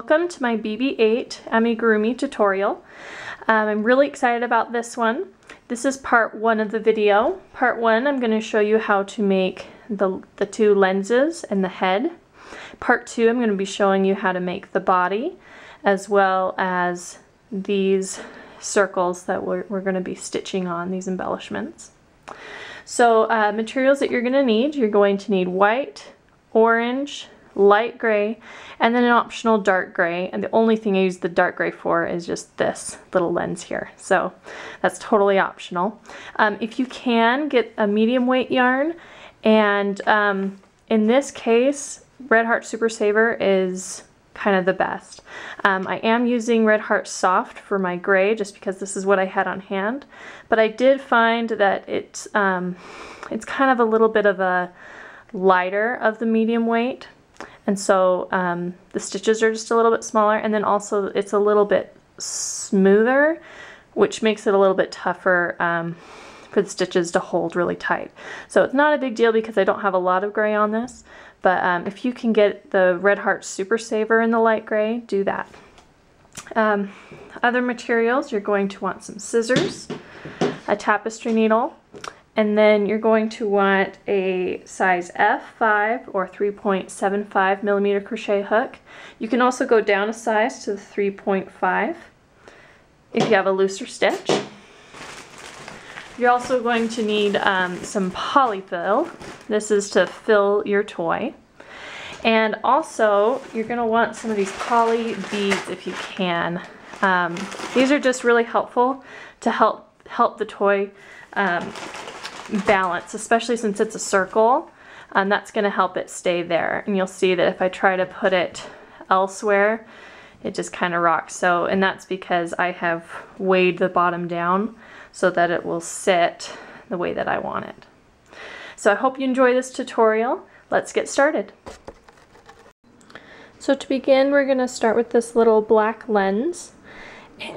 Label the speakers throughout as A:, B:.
A: Welcome to my BB-8 Amigurumi tutorial. I'm really excited about this one. This is part one of the video. Part one, I'm going to show you how to make the two lenses and the head. Part two, I'm going to be showing you how to make the body, as well as these circles that we're going to be stitching on, these embellishments. So materials that you're going to need white, orange, light gray, and then an optional dark gray, and the only thing I use the dark gray for is just this little lens here, so that's totally optional. If you can, get a medium weight yarn, and in this case Red Heart Super Saver is kind of the best. I am using Red Heart Soft for my gray just because this is what I had on hand, but I did find that it's kind of a little bit of a lighter of the medium weight. And so the stitches are just a little bit smaller, and then also it's a little bit smoother, which makes it a little bit tougher for the stitches to hold really tight. So it's not a big deal because I don't have a lot of gray on this, but if you can get the Red Heart Super Saver in the light gray, do that. Other materials, you're going to want some scissors, a tapestry needle, and then you're going to want a size F5 or 3.75 millimeter crochet hook. You can also go down a size to the 3.5 if you have a looser stitch. You're also going to need some polyfill. This is to fill your toy. And also, you're going to want some of these poly beads if you can. These are just really helpful to help the toy balance, especially since it's a circle. That's going to help it stay there, and you'll see that if I try to put it elsewhere, it just kind of rocks. So, and that's because I have weighed the bottom down so that it will sit the way that I want it. So I hope you enjoy this tutorial. Let's get started. So to begin, we're going to start with this little black lens,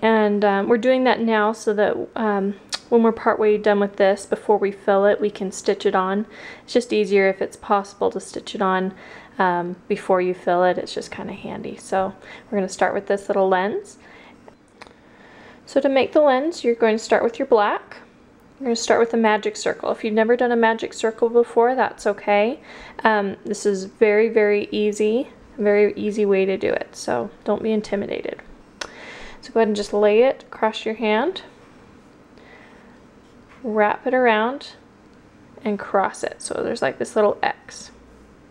A: and we're doing that now so that when we're partway done with this, before we fill it, we can stitch it on. It's just easier if it's possible to stitch it on before you fill it. It's just kind of handy. So we're going to start with this little lens. So to make the lens, you're going to start with your black. You're going to start with a magic circle. If you've never done a magic circle before, that's okay. This is very, very easy way to do it, so don't be intimidated. So go ahead and just lay it across your hand, wrap it around, and cross it. So there's like this little X.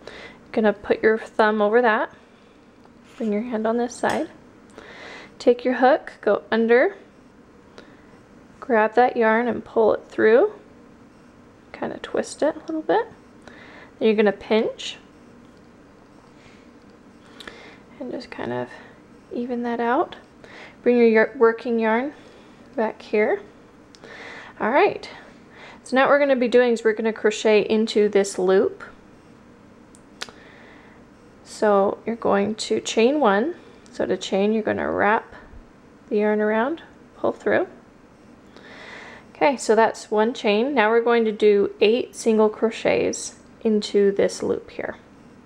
A: You're gonna put your thumb over that, bring your hand on this side, take your hook, go under, grab that yarn and pull it through, kind of twist it a little bit. Then you're gonna pinch and just kind of even that out. Bring your working yarn back here. Alright, so now what we're going to be doing is we're going to crochet into this loop. So you're going to chain one. So to chain, you're going to wrap the yarn around, pull through. Okay, so that's one chain. Now we're going to do 8 single crochets into this loop here.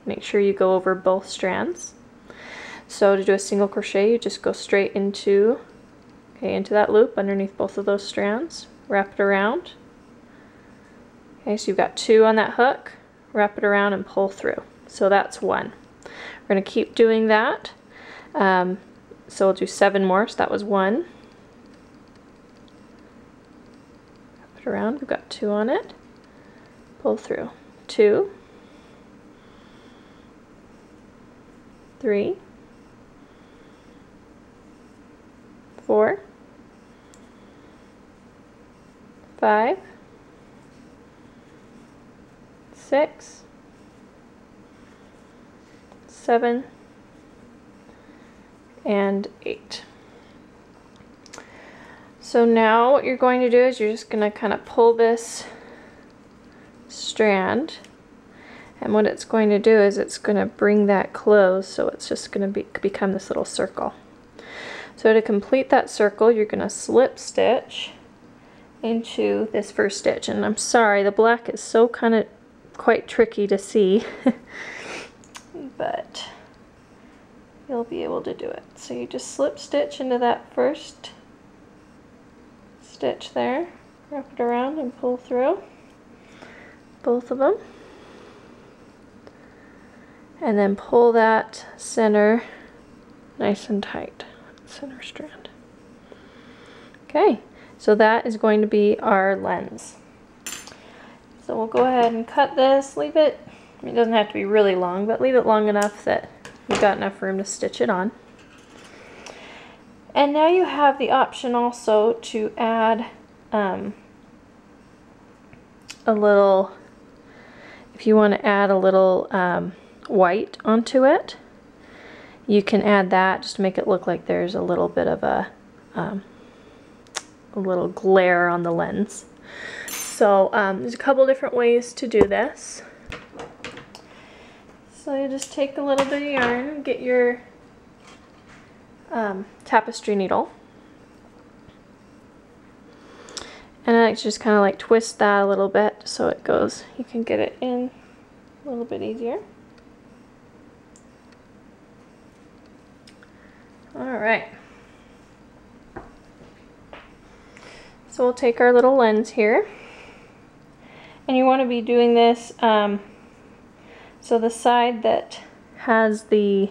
A: Make sure you go over both strands. So to do a single crochet, you just go straight into that loop underneath both of those strands. Wrap it around. Okay, so you've got 2 on that hook. Wrap it around and pull through. So that's 1. We're going to keep doing that. So we'll do 7 more. So that was 1. Wrap it around. We've got 2 on it. Pull through. 2, 3, 4, 5, 6, 7, and 8. So now what you're going to do is you're just going to kind of pull this strand, and what it's going to do is it's going to bring that close, so it's just going to become this little circle. So to complete that circle, you're going to slip stitch into this first stitch, and I'm sorry, the black is so kind of quite tricky to see but you'll be able to do it. So you just slip stitch into that first stitch there, wrap it around and pull through both of them, and then pull that center nice and tight, center strand. Okay, so that is going to be our lens. So we'll go ahead and cut this, leave it, it doesn't have to be really long, but leave it long enough that you've got enough room to stitch it on. And now you have the option also to add a little, if you want to add a little white onto it, you can add that just to make it look like there's a little bit of a little glare on the lens. So there's a couple different ways to do this. So you just take a little bit of yarn, get your tapestry needle, and I like to just kind of like twist that a little bit so it goes, you can get it in a little bit easier. Alright, so we'll take our little lens here, and you want to be doing this so the side that has the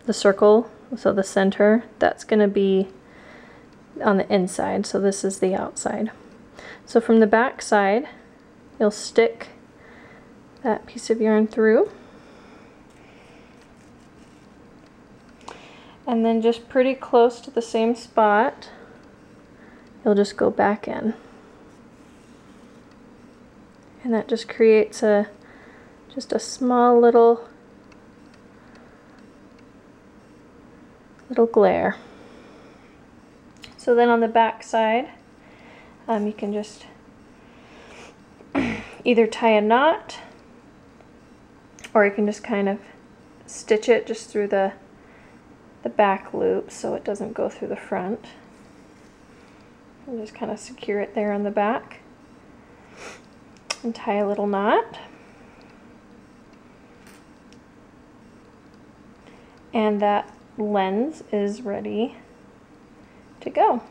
A: circle, so the center, that's going to be on the inside, so this is the outside. So from the back side, you'll stick that piece of yarn through, and then just pretty close to the same spot, you'll just go back in. And that just creates just a small little glare. So then on the back side, you can just either tie a knot, or you can just kind of stitch it just through the back loop so it doesn't go through the front. And just kind of secure it there on the back and tie a little knot. And that lens is ready to go.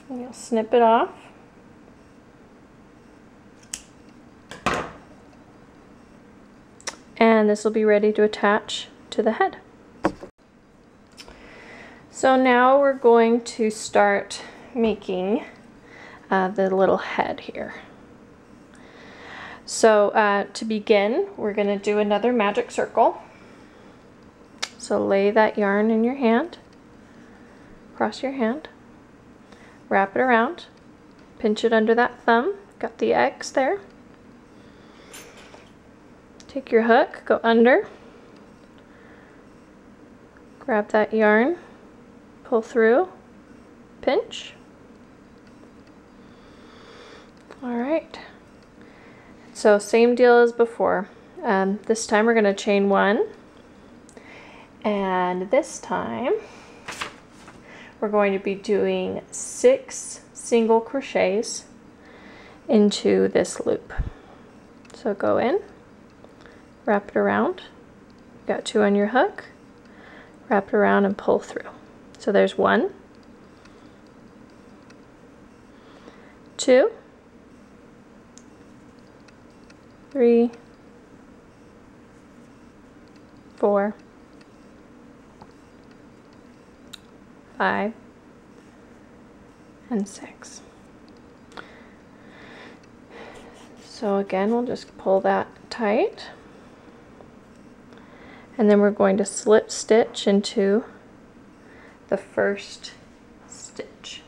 A: And you'll snip it off. And this will be ready to attach to the head. So now we're going to start making the little head here. So to begin, we're going to do another magic circle. So lay that yarn in your hand, cross your hand, wrap it around, pinch it under that thumb, got the X there. Take your hook, go under, grab that yarn, pull through, pinch. Alright, so same deal as before. This time we're going to chain 1, and this time we're going to be doing 6 single crochets into this loop. So go in, wrap it around, got 2 on your hook, wrap it around and pull through. So there's 1, 2, 3, 4, 5, and 6. So again, we'll just pull that tight, and then we're going to slip stitch into the first stitch.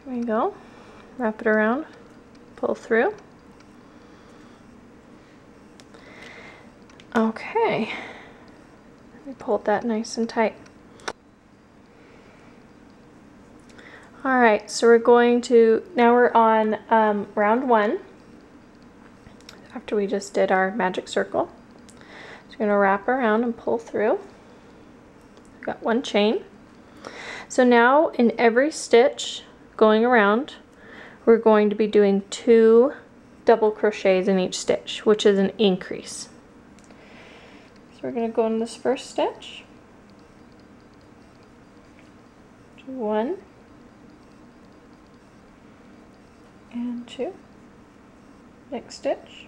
A: There we go. Wrap it around, pull through. Okay, we pulled that nice and tight. Alright, so we're going to, now we're on round 1, after we just did our magic circle. So we're going to wrap around and pull through. got one chain. So now in every stitch going around, we're going to be doing 2 double crochets in each stitch, which is an increase. So we're going to go in this first stitch, 1 and 2, next stitch,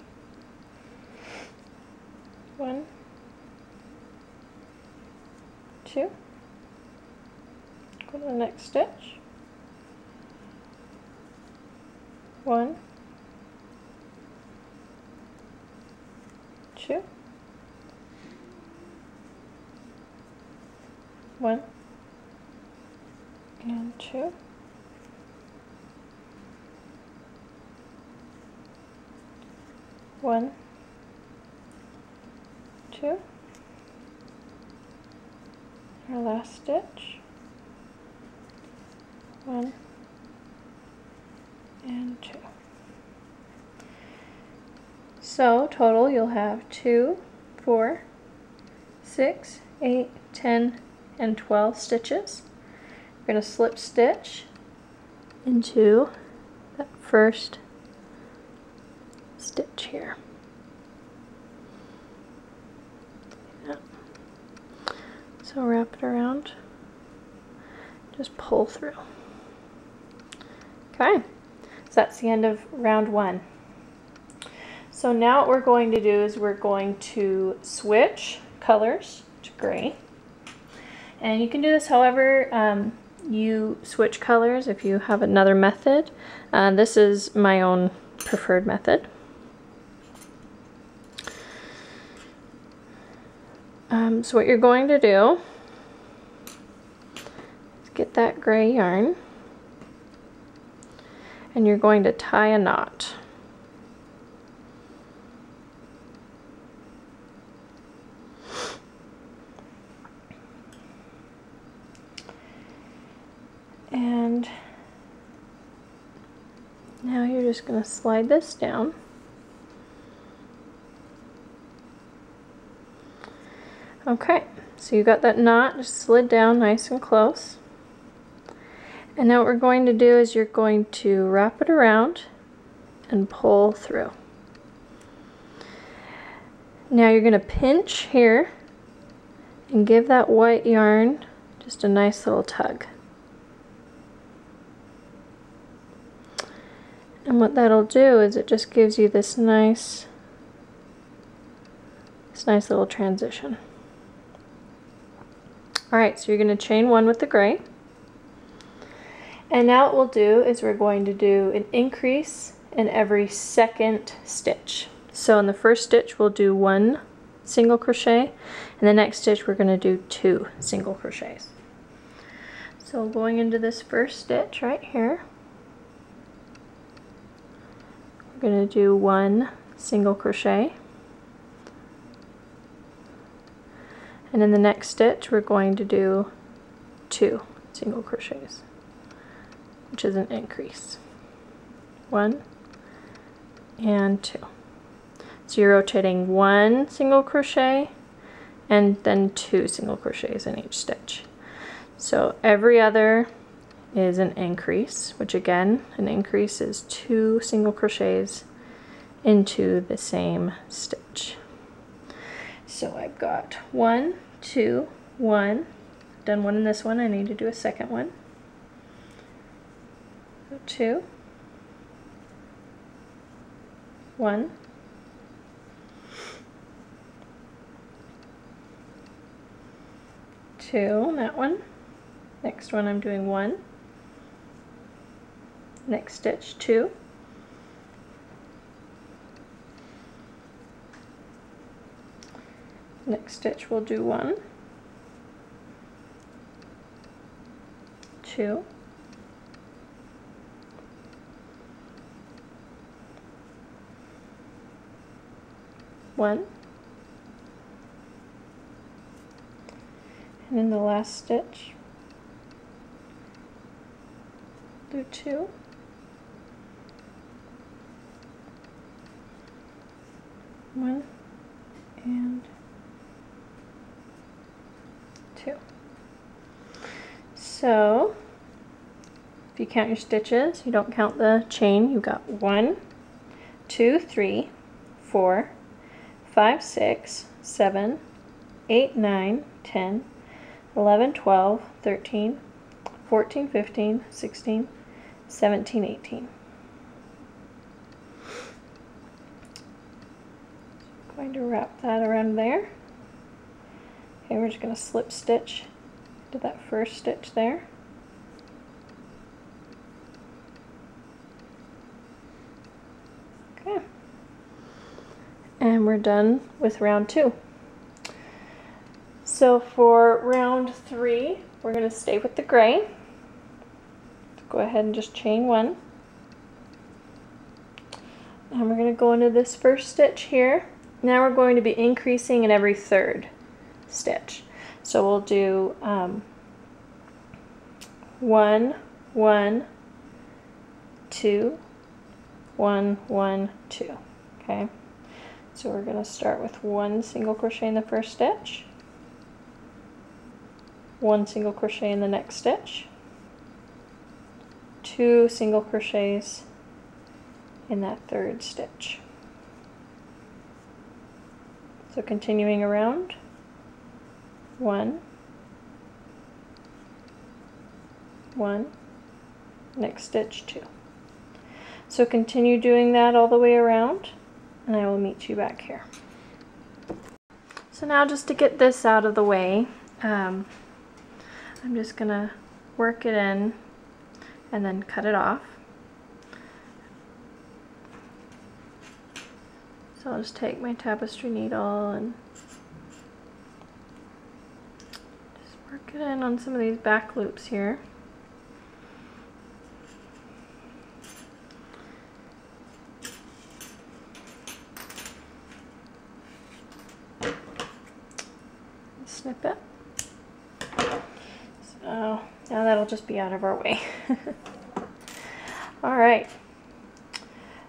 A: 1, 2, go to the next stitch, 1, 2, 1 and 2, 1, 2, our last stitch, 1 and 2. So total you'll have 2, 4, 6, 8, 10, and 12 stitches. We're going to slip stitch into that first stitch here. Yeah. So wrap it around, just pull through. Okay, so that's the end of round 1. So now what we're going to do is we're going to switch colors to gray. And you can do this however you switch colors if you have another method. This is my own preferred method. So what you're going to do is get that gray yarn and you're going to tie a knot. And now you're just going to slide this down. Okay, so you got that knot just slid down nice and close. And now what we're going to do is you're going to wrap it around and pull through. Now you're going to pinch here and give that white yarn just a nice little tug. And what that'll do is it just gives you this nice little transition. Alright, so you're going to chain 1 with the gray. And now what we'll do is we're going to do an increase in every second stitch. So in the first stitch we'll do 1 single crochet, and the next stitch we're going to do 2 single crochets. So going into this first stitch right here, we're going to do 1 single crochet, and in the next stitch we're going to do 2 single crochets, which is an increase. 1 and 2. So you're rotating 1 single crochet and then 2 single crochets in each stitch. So every other is an increase, which again, an increase is 2 single crochets into the same stitch. So I've got 1, 2, 1, done 1 in this one, I need to do a second one. So 2, 1, 2 on that one. Next one I'm doing 1. Next stitch 2. Next stitch we'll do 1, 2, 1, and in the last stitch do 2, 1 and 2. So if you count your stitches, you don't count the chain, you've got 1, 2, 3, 4, 5, 6, 7, 8, 9, 10, 11, 12, 13, 14, 15, 16, 17, 18. Going to wrap that around there. Okay, we're just going to slip stitch to that first stitch there. Okay. And we're done with round 2. So for round 3, we're going to stay with the gray. Go ahead and just chain 1. And we're going to go into this first stitch here. Now we're going to be increasing in every third stitch. So we'll do 1, 1, 2, 1, 1, 2. Okay. So we're going to start with 1 single crochet in the first stitch, 1 single crochet in the next stitch, 2 single crochets in that third stitch. So continuing around, 1, 1, next stitch 2. So continue doing that all the way around, and I will meet you back here. So now, just to get this out of the way, I'm just gonna work it in and then cut it off. So I'll just take my tapestry needle and just work it in on some of these back loops here. Snip it. So now that'll just be out of our way. Alright,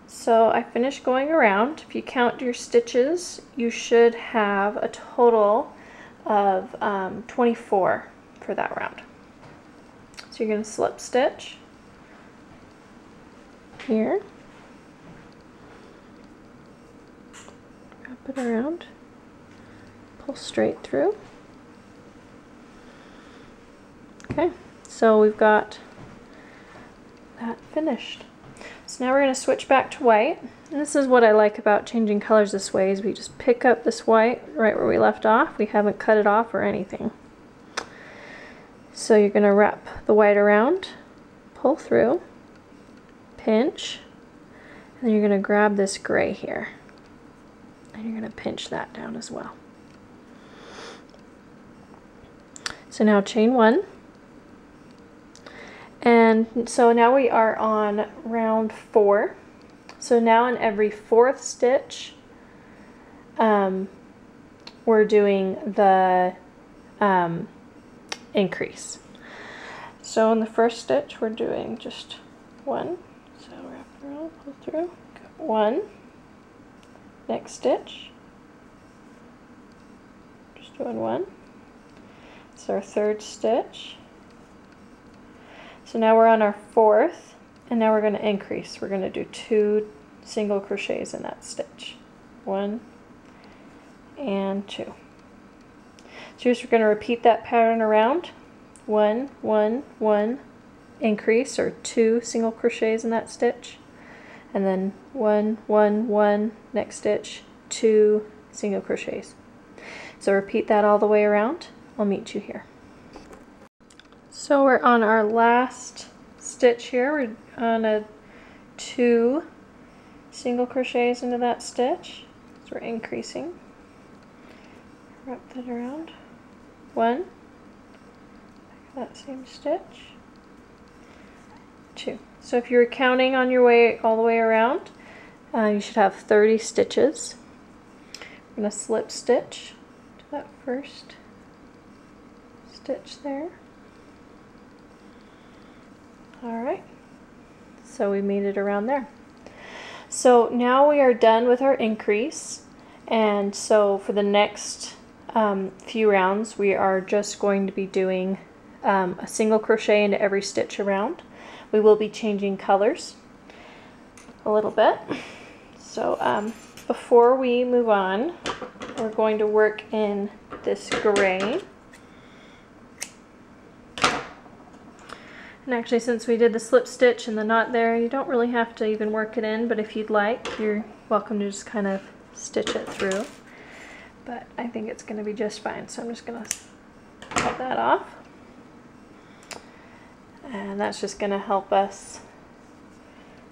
A: so I finished going around. If you count your stitches, you should have a total of 24 for that round. So you're going to slip stitch here, wrap it around, pull straight through. Okay, so we've got that finished. So now we're going to switch back to white. And this is what I like about changing colors this way, is we just pick up this white right where we left off. We haven't cut it off or anything. So you're going to wrap the white around, pull through, pinch, and then you're going to grab this gray here. And you're going to pinch that down as well. So now chain 1. And so now we are on round 4. So now in every 4th stitch, we're doing the increase. So in the first stitch, we're doing just 1. So wrap it around, pull through, got 1. Next stitch, just doing 1. It's our 3rd stitch. So now we're on our 4th, and now we're going to increase. We're going to do 2 single crochets in that stitch. 1 and 2. So you're just going to repeat that pattern around. 1, 1, 1, increase, or 2 single crochets in that stitch. And then 1, 1, 1, next stitch, 2 single crochets. So repeat that all the way around. I'll meet you here. So we're on our last stitch here. We're on a 2 single crochets into that stitch. So we're increasing. Wrap that around. 1, that same stitch, 2. So if you're counting on your way all the way around, you should have 30 stitches. I'm going to slip stitch to that first stitch there. Alright, so we made it around there. So now we are done with our increase, and so for the next few rounds we are just going to be doing a single crochet into every stitch around. We will be changing colors a little bit. So before we move on, we're going to work in this gray. And actually, since we did the slip stitch and the knot there, you don't really have to even work it in, but if you'd like, you're welcome to just kind of stitch it through. But I think it's going to be just fine, so I'm just going to cut that off. And that's just going to help us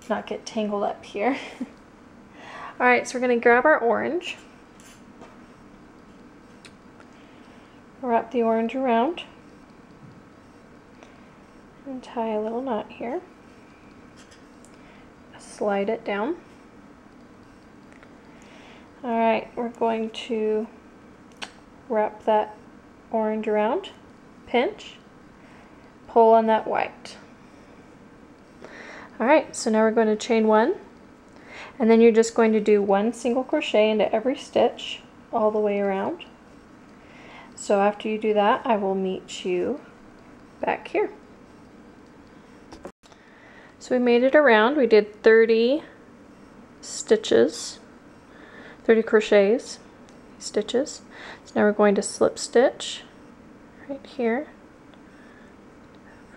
A: not get tangled up here. Alright, so we're going to grab our orange. Wrap the orange around. And tie a little knot here. Slide it down. Alright, we're going to wrap that orange around, pinch, pull on that white. Alright, so now we're going to chain one, and then you're just going to do one single crochet into every stitch all the way around. So after you do that, I will meet you back here. So we made it around. We did 30 stitches, 30 crochets, stitches. So now we're going to slip stitch right here,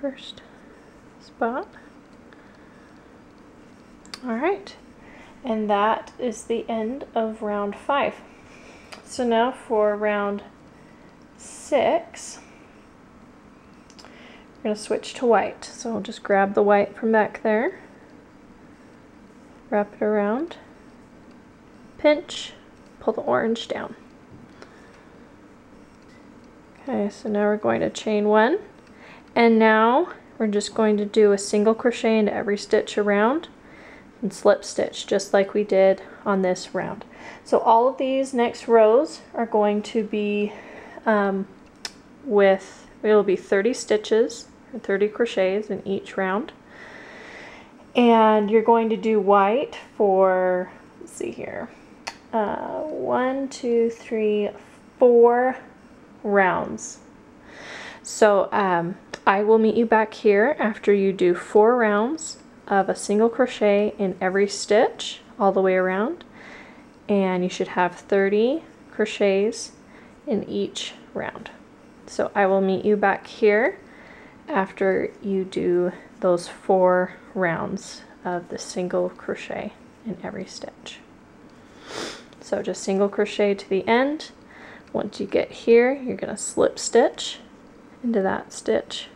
A: first spot. Alright, and that is the end of round 5. So now for round 6, we're going to switch to white. So I'll just grab the white from back there, wrap it around, pinch, pull the orange down. Okay, so now we're going to chain one, and now we're just going to do a single crochet into every stitch around and slip stitch just like we did on this round. So all of these next rows are going to be it'll be 30 stitches and 30 crochets in each round, and you're going to do white for, let's see here, 1, 2, 3, 4 rounds. So I will meet you back here after you do 4 rounds of a single crochet in every stitch all the way around, and you should have 30 crochets in each round. So I will meet you back here after you do those 4 rounds of the single crochet in every stitch. So just single crochet to the end. Once you get here, you're going to slip stitch into that stitch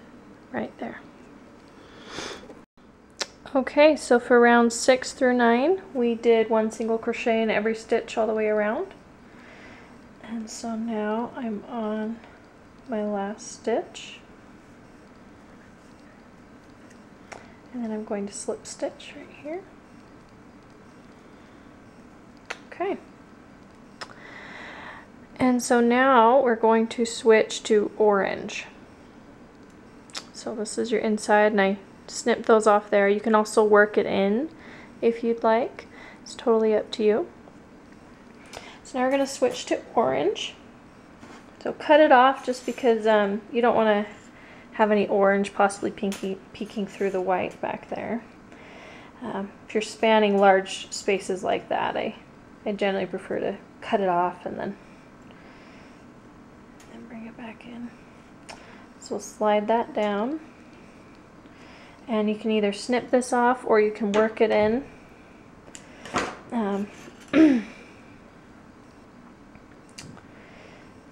A: right there. Okay, so for rounds 6 through 9, we did 1 single crochet in every stitch all the way around. And so now I'm on my last stitch. And then I'm going to slip stitch right here. Okay. And so now we're going to switch to orange. So this is your inside, and I snipped those off there. You can also work it in if you'd like. It's totally up to you. So now we're going to switch to orange. So cut it off just because you don't want to have any orange possibly peeking through the white back there. If you're spanning large spaces like that, I generally prefer to cut it off and then bring it back in. So we'll slide that down, and you can either snip this off or you can work it in.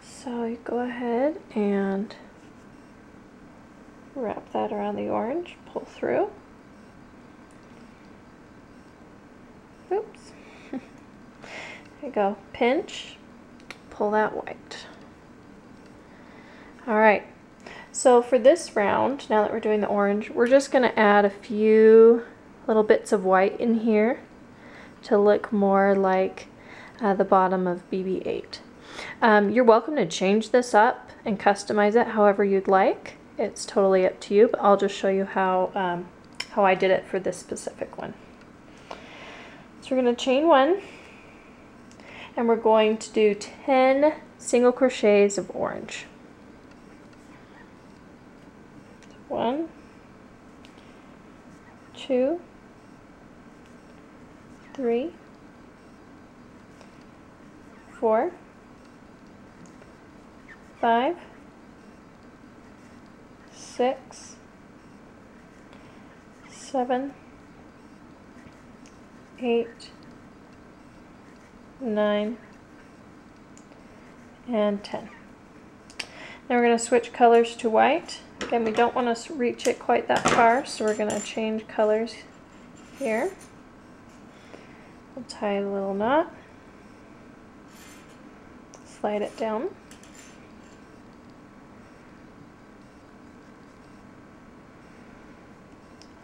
A: So you go ahead and wrap that around the orange, pull through. Oops. There you go. Pinch, pull that white. Alright, so for this round, now that we're doing the orange, we're just going to add a few little bits of white in here to look more like the bottom of BB-8. You're welcome to change this up and customize it however you'd like. It's totally up to you, but I'll just show you how I did it for this specific one. So we're going to chain one, and we're going to do 10 single crochets of orange. 1, 2, 3, 4, 5, 6, 7, 8, 9, and 10. Now we're going to switch colors to white. Again, we don't want to reach it quite that far, so we're going to change colors here. We'll tie a little knot, slide it down.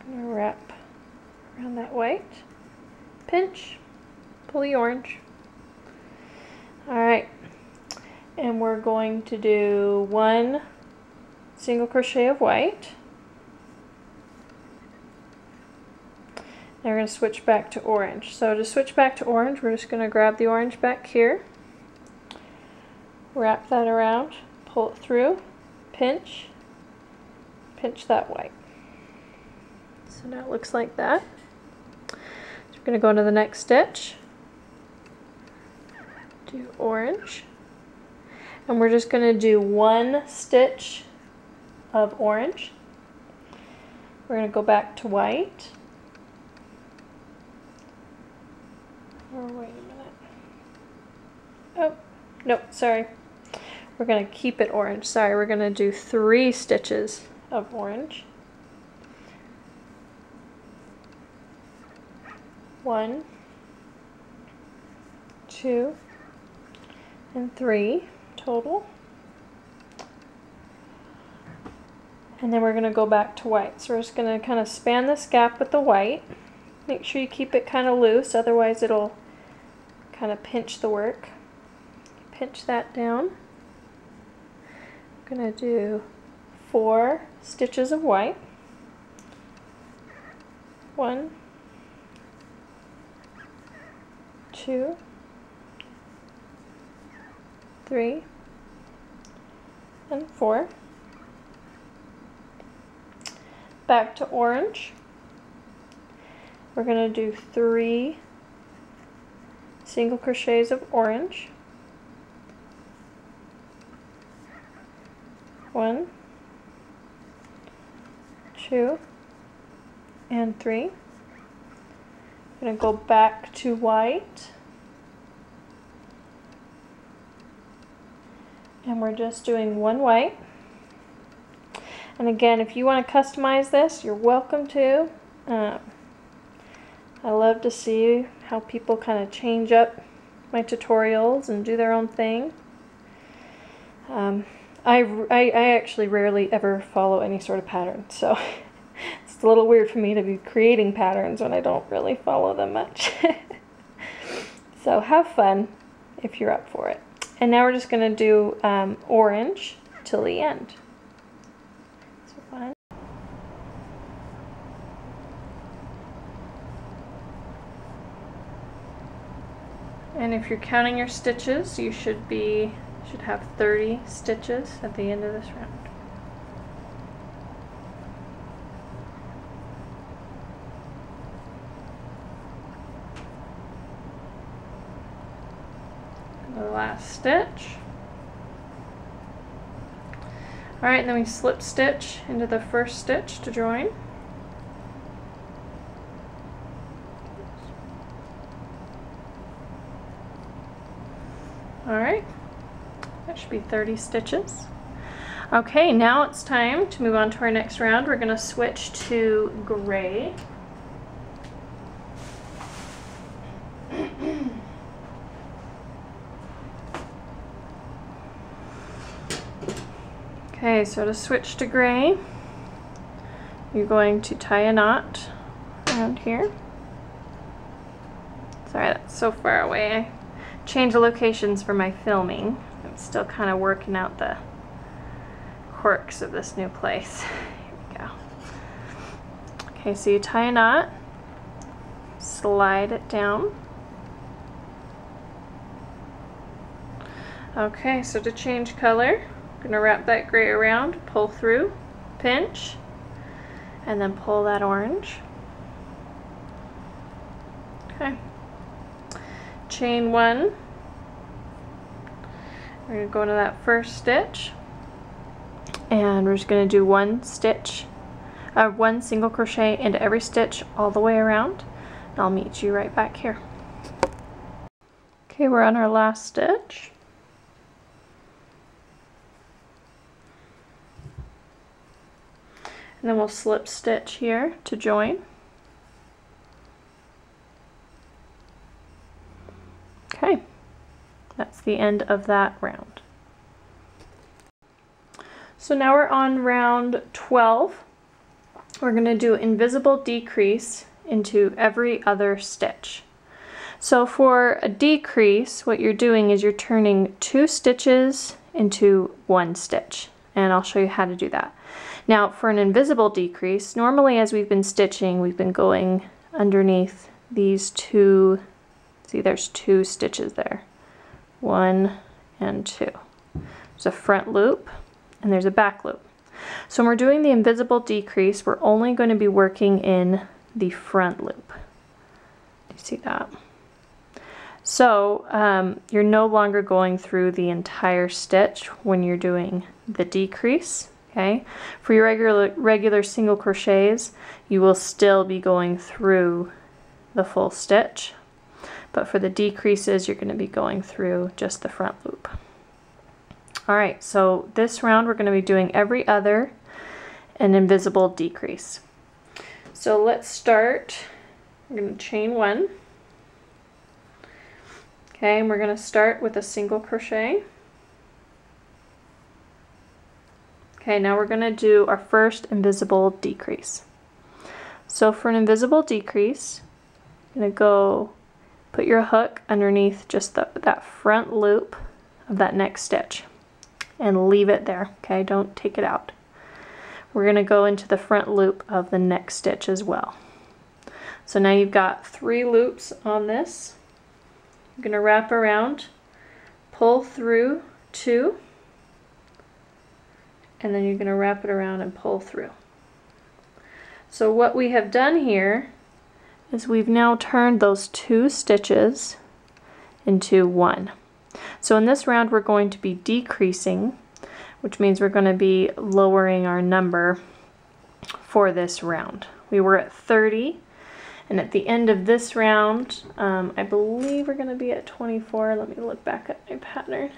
A: I'm going to wrap around that white, pinch, pull the orange. Alright, and we're going to do 1 single crochet of white. Now we're going to switch back to orange. So to switch back to orange, we're just going to grab the orange back here, wrap that around, pull it through, pinch, pinch that white. So now it looks like that. So we're going to go to the next stitch, do orange, and we're just going to do 1 stitch of orange. We're going to go back to white. Oh, wait a minute. Oh, nope, sorry. We're going to keep it orange. Sorry, we're going to do 3 stitches of orange. 1, 2, and 3 total. And then we're going to go back to white. So we're just going to kind of span this gap with the white. Make sure you keep it kind of loose, otherwise it'll kind of pinch the work. Pinch that down. I'm going to do 4 stitches of white. 1, 2, 3, and 4. Back to orange. We're going to do 3 single crochets of orange. 1, 2, and 3. I'm going to go back to white. And we're just doing 1 white. And again, if you want to customize this, you're welcome to. I love to see how people kind of change up my tutorials and do their own thing. I actually rarely ever follow any sort of pattern, so it's a little weird for me to be creating patterns when I don't really follow them much. So have fun if you're up for it. And now we're just going to do orange till the end. So fun. And if you're counting your stitches, you should have 30 stitches at the end of this round. The last stitch. Alright, and then we slip stitch into the first stitch to join. Alright, that should be 30 stitches. Okay, now it's time to move on to our next round. We're going to switch to gray. Okay, so to switch to gray, you're going to tie a knot around here. Sorry, that's so far away. I changed the locations for my filming. I'm still kind of working out the quirks of this new place. Here we go. Okay, so you tie a knot, slide it down. Okay, so to change color, I'm going to wrap that gray around, pull through, pinch, and then pull that orange. Okay. Chain 1. We're going to go into that first stitch, and we're just going to do one single crochet into every stitch all the way around. And I'll meet you right back here. Okay, we're on our last stitch. And then we'll slip stitch here to join. Okay, that's the end of that round. So now we're on round 12. We're going to do invisible decrease into every other stitch. So for a decrease, what you're doing is you're turning 2 stitches into 1 stitch, and I'll show you how to do that. Now for an invisible decrease, normally as we've been stitching, we've been going underneath these 2, see there's 2 stitches there, 1 and 2. There's a front loop and there's a back loop. So when we're doing the invisible decrease, we're only going to be working in the front loop. Do you see that? So you're no longer going through the entire stitch when you're doing the decrease. Okay, for your regular single crochets, you will still be going through the full stitch, but for the decreases, you're going to be going through just the front loop. All right, so this round we're going to be doing every other an invisible decrease. So let's start. We're going to chain 1. Okay, and we're going to start with a single crochet. Okay, now we're going to do our first invisible decrease. So for an invisible decrease, you're going to go put your hook underneath just that front loop of that next stitch and leave it there. Okay, don't take it out. We're going to go into the front loop of the next stitch as well. So now you've got 3 loops on this. You're going to wrap around, pull through 2, and then you're going to wrap it around and pull through. So what we have done here is we've now turned those 2 stitches into 1. So in this round we're going to be decreasing, which means we're going to be lowering our number for this round. We were at 30, and at the end of this round, I believe we're going to be at 24. Let me look back at my pattern.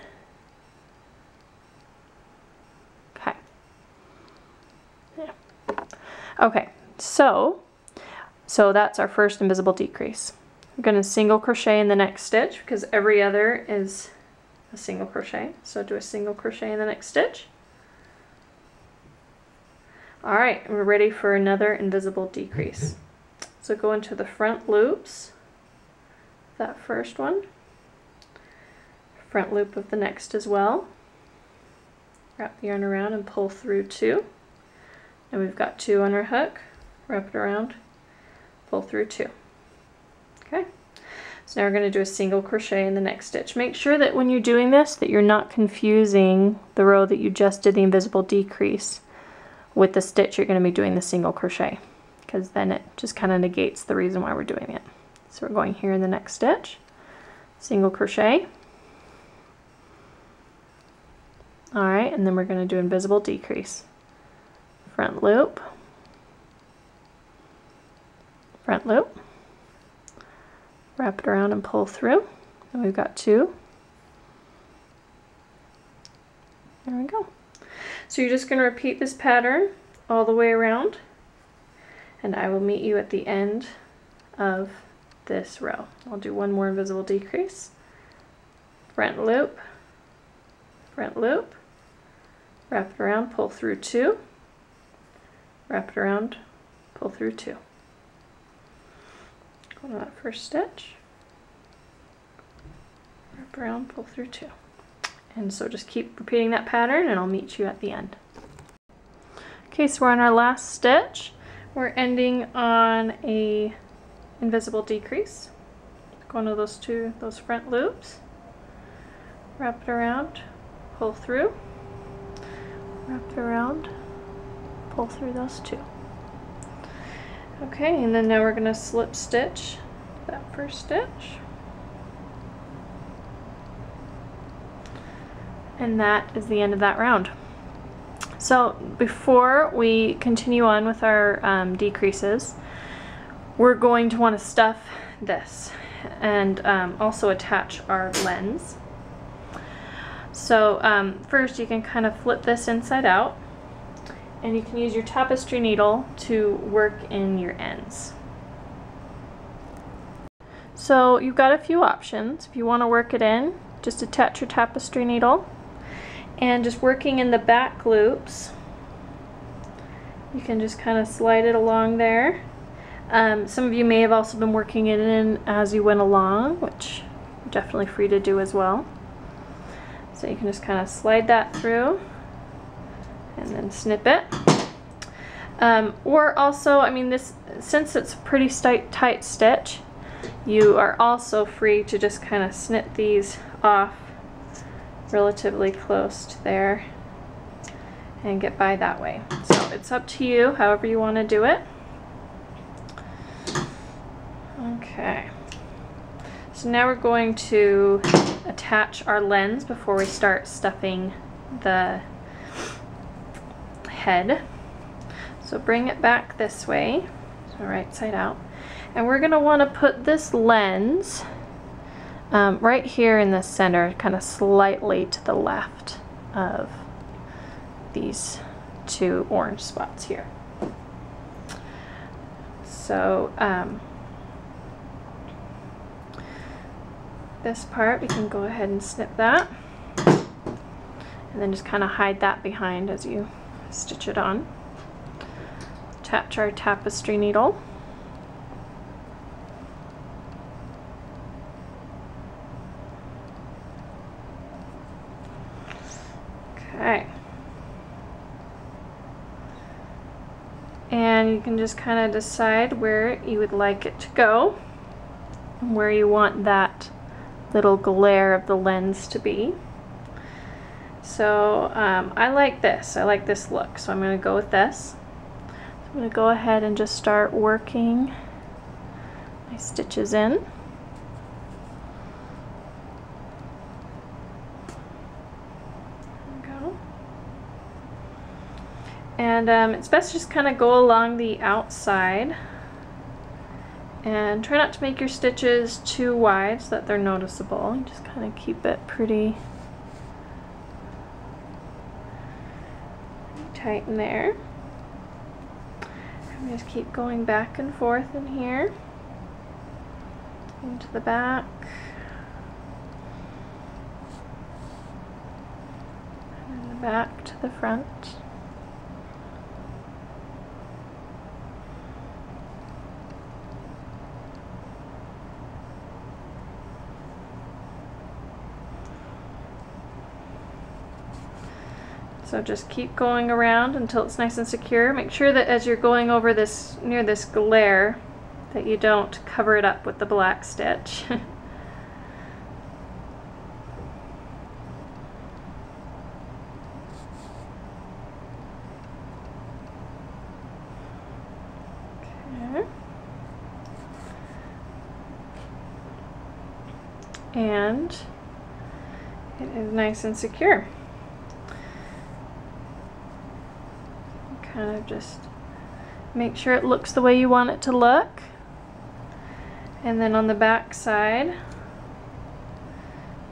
A: Okay, so that's our first invisible decrease. I'm going to single crochet in the next stitch because every other is a single crochet. So do a single crochet in the next stitch. All right, we're ready for another invisible decrease. So go into the front loops, that first one, front loop of the next as well. Wrap the yarn around and pull through 2. And we've got 2 on our hook, wrap it around, pull through 2. Okay, so now we're going to do a single crochet in the next stitch. Make sure that when you're doing this that you're not confusing the row that you just did the invisible decrease with the stitch you're going to be doing the single crochet, because then it just kind of negates the reason why we're doing it. So we're going here in the next stitch, single crochet. All right, and then we're going to do invisible decrease. Front loop, front loop, wrap it around and pull through, and we've got 2. There we go. So you're just going to repeat this pattern all the way around, and I will meet you at the end of this row. I'll do one more invisible decrease, front loop, wrap it around, pull through 2, wrap it around, pull through 2. Go to that first stitch, wrap around, pull through 2. And so just keep repeating that pattern and I'll meet you at the end. Okay, so we're on our last stitch. We're ending on a invisible decrease. Go into those front loops, wrap it around, pull through, wrap it around, pull through those 2. Okay, and then now we're going to slip stitch that first stitch. And that is the end of that round. So before we continue on with our decreases, we're going to want to stuff this and also attach our lens. So first you can kind of flip this inside out, and you can use your tapestry needle to work in your ends. So you've got a few options. If you want to work it in, just attach your tapestry needle, and just working in the back loops, you can just kind of slide it along there. Some of you may have also been working it in as you went along, which you're definitely free to do as well. So you can just kind of slide that through and then snip it. Or also, I mean, this, since it's a pretty tight stitch, you are also free to just kind of snip these off relatively close to there and get by that way. So it's up to you, however you want to do it. Okay, so now we're going to attach our lens before we start stuffing the head. So bring it back this way, so right side out, and we're going to want to put this lens right here in the center, kind of slightly to the left of these two orange spots here. So this part, we can go ahead and snip that, and then just kind of hide that behind as you stitch it on. Attach our tapestry needle. Okay. And you can just kind of decide where you would like it to go, and where you want that little glare of the lens to be. So I like this. I like this look, so I'm going to go with this. So I'm going to go ahead and just start working my stitches in. There we go. And it's best to just kind of go along the outside. And try not to make your stitches too wide so that they're noticeable. Just kind of keep it pretty tight in there. And just keep going back and forth in here, into the back, and then the back to the front. So just keep going around until it's nice and secure. Make sure that as you're going over this, near this glare, that you don't cover it up with the black stitch. Okay. And it is nice and secure. Kind of just make sure it looks the way you want it to look. And then on the back side,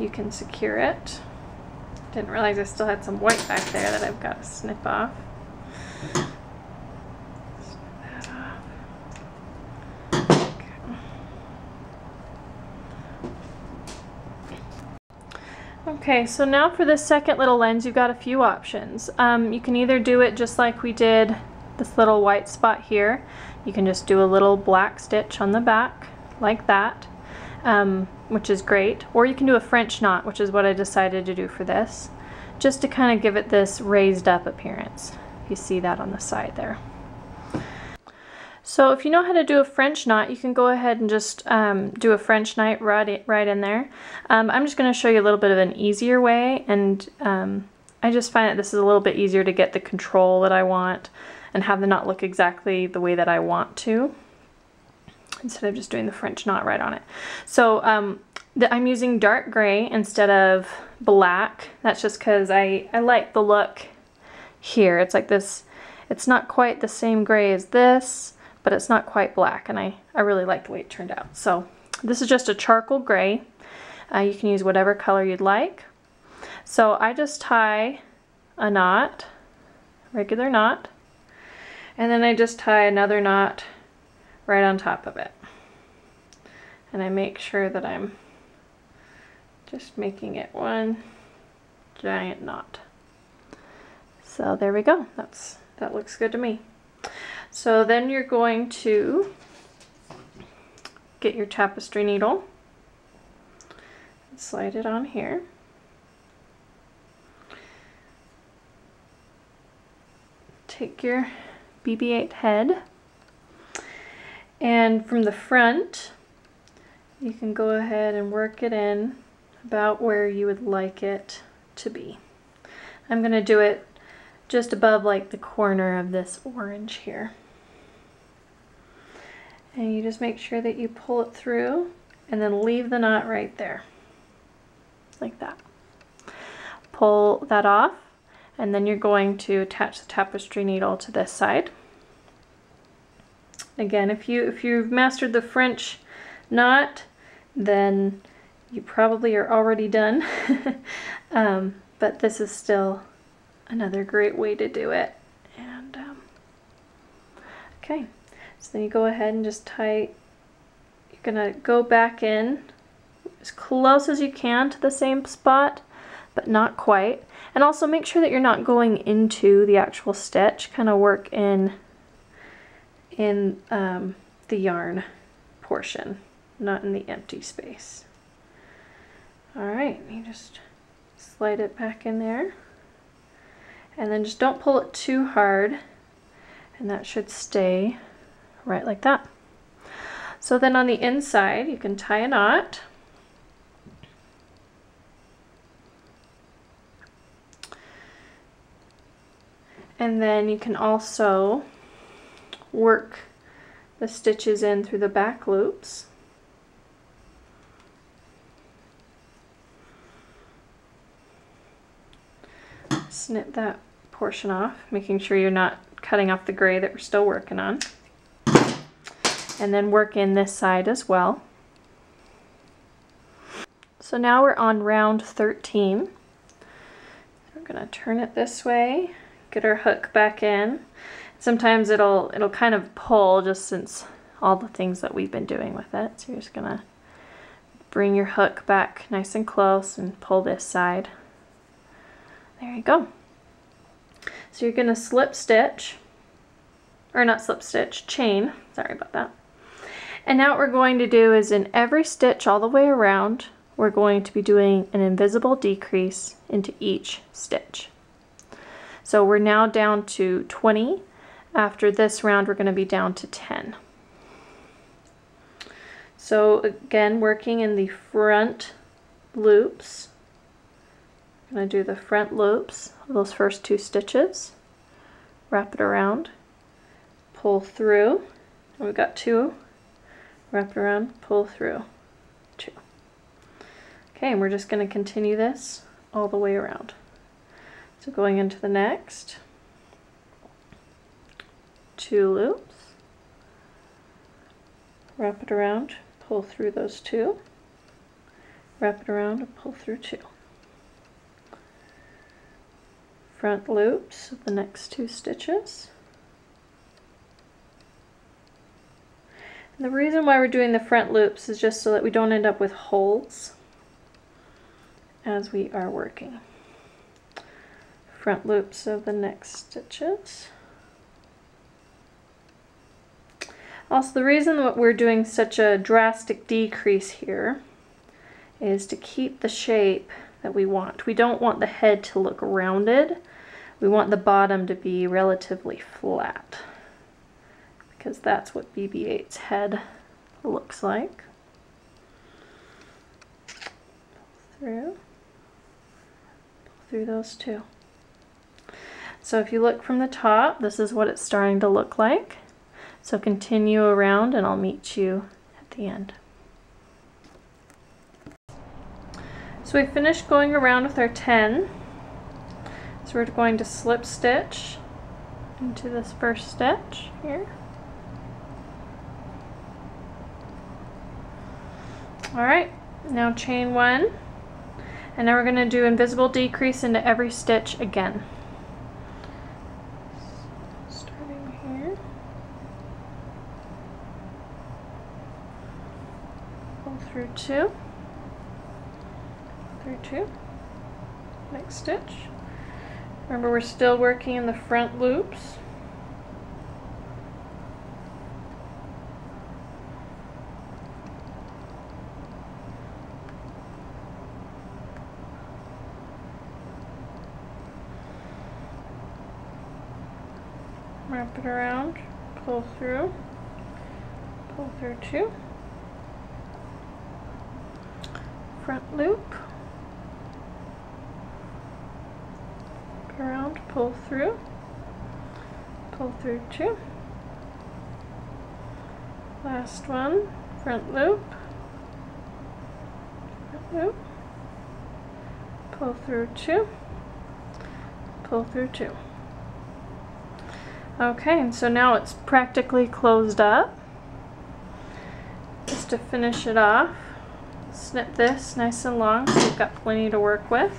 A: you can secure it. Didn't realize I still had some white back there that I've got to snip off. Snip that off. Okay, so now for this second little lens, you've got a few options. You can either do it just like we did this little white spot here. You can just do a little black stitch on the back like that, which is great. Or you can do a French knot, which is what I decided to do for this, just to kind of give it this raised up appearance. You see that on the side there. So if you know how to do a French knot, you can go ahead and just do a French knot right in there. I'm just going to show you a little bit of an easier way, and I just find that this is a little bit easier to get the control that I want, and have the knot look exactly the way that I want to, instead of just doing the French knot right on it. So I'm using dark gray instead of black. That's just because I like the look here. It's like this, it's not quite the same gray as this, but it's not quite black, and I really like the way it turned out. So this is just a charcoal gray. You can use whatever color you'd like. So I just tie a knot, regular knot, and then I just tie another knot right on top of it. And I make sure that I'm just making it one giant knot. So there we go. That looks good to me. So then you're going to get your tapestry needle, slide it on here. Take your BB-8 head, and from the front you can go ahead and work it in about where you would like it to be. I'm going to do it just above like the corner of this orange here. And you just make sure that you pull it through and then leave the knot right there, like that. Pull that off, and then you're going to attach the tapestry needle to this side. Again, if you've mastered the French knot, then you probably are already done. But this is still another great way to do it. And okay, so then you go ahead and just tie. You're gonna go back in as close as you can to the same spot, but not quite. And also make sure that you're not going into the actual stitch. Kind of work in the yarn portion, not in the empty space. All right, you just slide it back in there, and then just don't pull it too hard, and that should stay right like that. So then on the inside, you can tie a knot. And then you can also work the stitches in through the back loops. Snip that portion off, making sure you're not cutting off the gray that we're still working on. And then work in this side as well. So now we're on round 13. We're gonna turn it this way, get our hook back in. Sometimes it'll kind of pull, just since all the things that we've been doing with it. So you're just gonna bring your hook back nice and close and pull this side. There you go. So you're gonna slip stitch, or not slip stitch, chain, sorry about that. And now what we're going to do is in every stitch all the way around, we're going to be doing an invisible decrease into each stitch. So we're now down to 20. After this round, we're going to be down to 10. So again, working in the front loops. I'm going to do the front loops of those first two stitches. Wrap it around, pull through, and we've got 2. Wrap it around, pull through, 2. Okay, and we're just going to continue this all the way around. So going into the next 2 loops, wrap it around, pull through those 2, wrap it around and pull through 2. Front loops of the next 2 stitches. And the reason why we're doing the front loops is just so that we don't end up with holes as we are working. Front loops of the next stitches. Also, the reason that we're doing such a drastic decrease here is to keep the shape that we want. We don't want the head to look rounded. We want the bottom to be relatively flat, because that's what BB-8's head looks like. Pull through those 2. So if you look from the top, this is what it's starting to look like. So continue around and I'll meet you at the end. So we finished going around with our 10. So we're going to slip stitch into this first stitch here. Alright, now chain 1, and now we're going to do invisible decrease into every stitch again. Starting here. Pull through 2. Through 2. Next stitch. Remember, we're still working in the front loops. Wrap it around, pull through 2, front loop, around, pull through 2, last one, front loop, pull through 2, pull through 2. Okay, and so now it's practically closed up. Just to finish it off, snip this nice and long so you've got plenty to work with.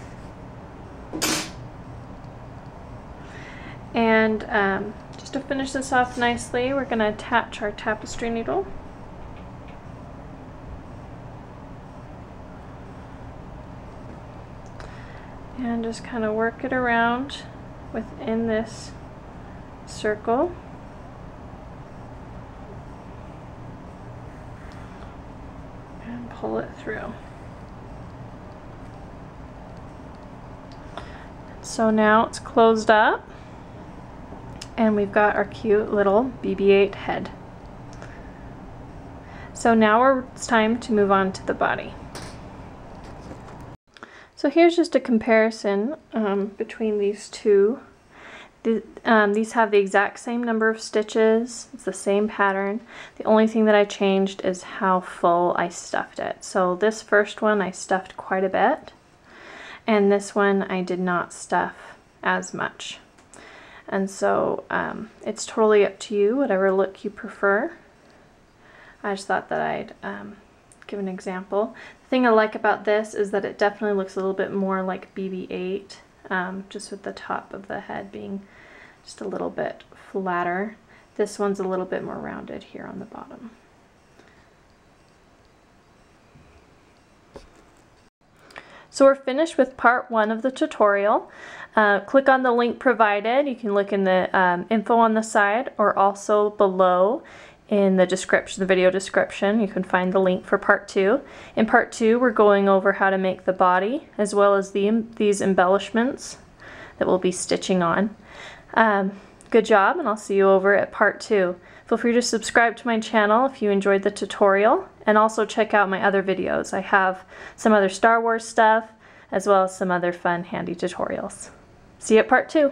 A: And just to finish this off nicely, we're going to attach our tapestry needle. And just kind of work it around within this circle. And pull it through. So now it's closed up and we've got our cute little BB-8 head. So now it's time to move on to the body. So here's just a comparison between these two. These have the exact same number of stitches, it's the same pattern. The only thing that I changed is how full I stuffed it. So this first one I stuffed quite a bit, and this one I did not stuff as much. And so it's totally up to you, whatever look you prefer. I just thought that I'd give an example. The thing I like about this is that it definitely looks a little bit more like BB-8. Just with the top of the head being just a little bit flatter. This one's a little bit more rounded here on the bottom. So we're finished with part 1 of the tutorial. Click on the link provided. You can look in the info on the side, or also below in the description, the video description, you can find the link for part 2. In part 2, we're going over how to make the body, as well as these embellishments that we'll be stitching on. Good job, and I'll see you over at part 2. Feel free to subscribe to my channel if you enjoyed the tutorial, and also check out my other videos. I have some other Star Wars stuff, as well as some other fun handy tutorials. See you at part 2.